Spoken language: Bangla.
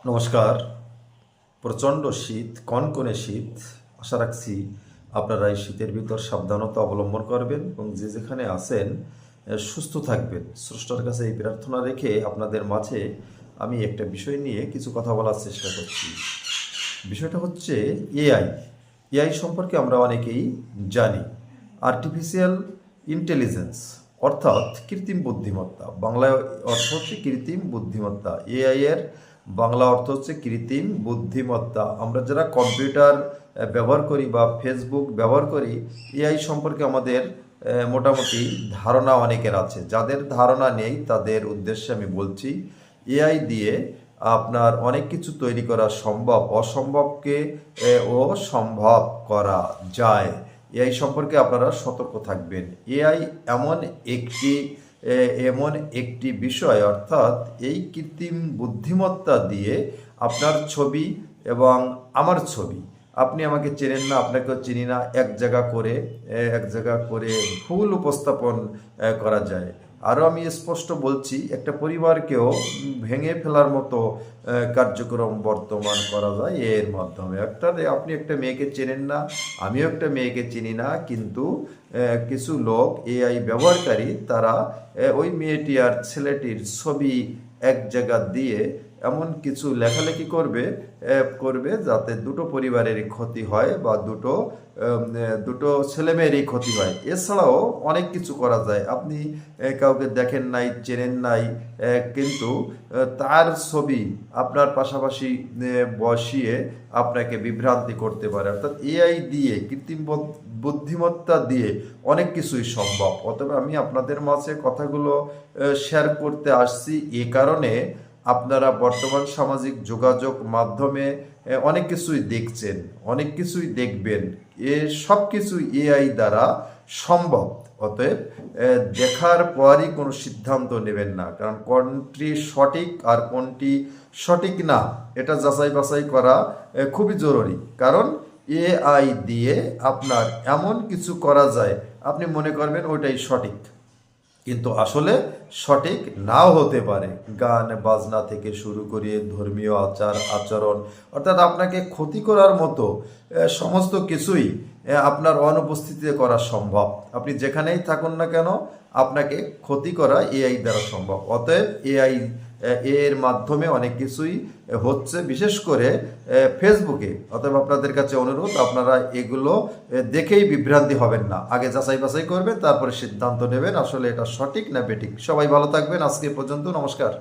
নমস্কার। প্রচণ্ড শীত, কনকনে শীত। আশা রাখছি আপনারা এই শীতের ভিতর সাবধানতা অবলম্বন করবেন এবং যে যেখানে আছেন সুস্থ থাকবেন। স্রষ্টার কাছে এই প্রার্থনা রেখে আপনাদের মাঝে আমি একটা বিষয় নিয়ে কিছু কথা বলার চেষ্টা করছি। বিষয়টা হচ্ছে এআই। এআই সম্পর্কে আমরা অনেকেই জানি। আর্টিফিশিয়াল ইন্টেলিজেন্স অর্থাৎ কৃত্রিম বুদ্ধিমত্তা, বাংলায় অর্থ হচ্ছে কৃত্রিম বুদ্ধিমত্তা। এআই এর বাংলা অর্থ হচ্ছে কৃত্রিম বুদ্ধিমত্তা। আমরা যারা কম্পিউটার ব্যবহার করি বা ফেসবুক ব্যবহার করি, এআই সম্পর্কে আমাদের মোটামুটি ধারণা অনেকের আছে। যাদের ধারণা নেই তাদের উদ্দেশ্যে আমি বলছি, এআই দিয়ে আপনার অনেক কিছু তৈরি করা সম্ভব, অসম্ভবকে ও সম্ভব করা যায়। এআই সম্পর্কে আপনারা সতর্ক থাকবেন। এআই একটি এমন একটি বিষয়, অর্থাৎ এই কৃত্রিম বুদ্ধিমত্তা দিয়ে আপনার ছবি এবং আমার ছবি, আপনি আমাকে চেনেন না, আপনাকেও চিনি না, এক জায়গা করে ভুল উপস্থাপন করা যায়। আরও আমি স্পষ্ট বলছি, একটা পরিবারকেও ভেঙে ফেলার মতো কার্যক্রম বর্তমান করা যায় এর মাধ্যমে। আপনি একটা মেয়েকে চেনেন না, আমিও একটা মেয়েকে চিনি না, কিন্তু কিছু লোক এআই ব্যবহারকারী তারা ওই মেয়েটি আর ছেলেটির ছবি এক জায়গা দিয়ে এমন কিছু লেখালেখি করবে যাতে দুটো পরিবারেরই ক্ষতি হয় বা দুটো ছেলেমেয়েরই ক্ষতি হয়। এছাড়াও অনেক কিছু করা যায়। আপনি কাউকে দেখেন নাই, চেনেন নাই, কিন্তু তার ছবি আপনার পাশাপাশি বসিয়ে আপনাকে বিভ্রান্তি করতে পারে। অর্থাৎ এআই দিয়ে, কৃত্রিম বুদ্ধিমত্তা দিয়ে অনেক কিছুই সম্ভব। অতএব আমি আপনাদের মাঝে কথাগুলো শেয়ার করতে আসছি এ কারণে, আপনারা বর্তমান সামাজিক যোগাযোগ মাধ্যমে অনেক কিছুই দেখছেন, অনেক কিছুই দেখবেন। সব কিছুই এআই দ্বারা সম্ভব। অতএব দেখার পরই কোনো সিদ্ধান্ত নেবেন না, কারণ কোনটি সঠিক আর কোনটি সঠিক না এটা যাচাই বাছাই করা খুবই জরুরি। কারণ এআই দিয়ে আপনার এমন কিছু করা যায়, আপনি মনে করবেন ওইটাই সঠিক, কিন্তু আসলে সঠিক নাও হতে পারে। গান বাজনা থেকে শুরু করে ধর্মীয় আচরণ, অর্থাৎ আপনাকে ক্ষতি করার মতো সমস্ত কিছুই আপনার অনুপস্থিতিতে করা সম্ভব। আপনি যেখানেই থাকুন না কেন, আপনাকে ক্ষতি করা এআই দ্বারা সম্ভব। অতএব এআই এর মাধ্যমে অনেক কিছুই হচ্ছে, বিশেষ করে ফেসবুকে। অতএব আপনাদের কাছে অনুরোধ, আপনারা এগুলো দেখেই বিভ্রান্তি হবেন না, আগে যাচাই বাছাই করবেন, তারপরে সিদ্ধান্ত নেবেন আসলে এটা সঠিক না বেঠিক। সবাই ভালো থাকবেন। আজকে পর্যন্ত, নমস্কার।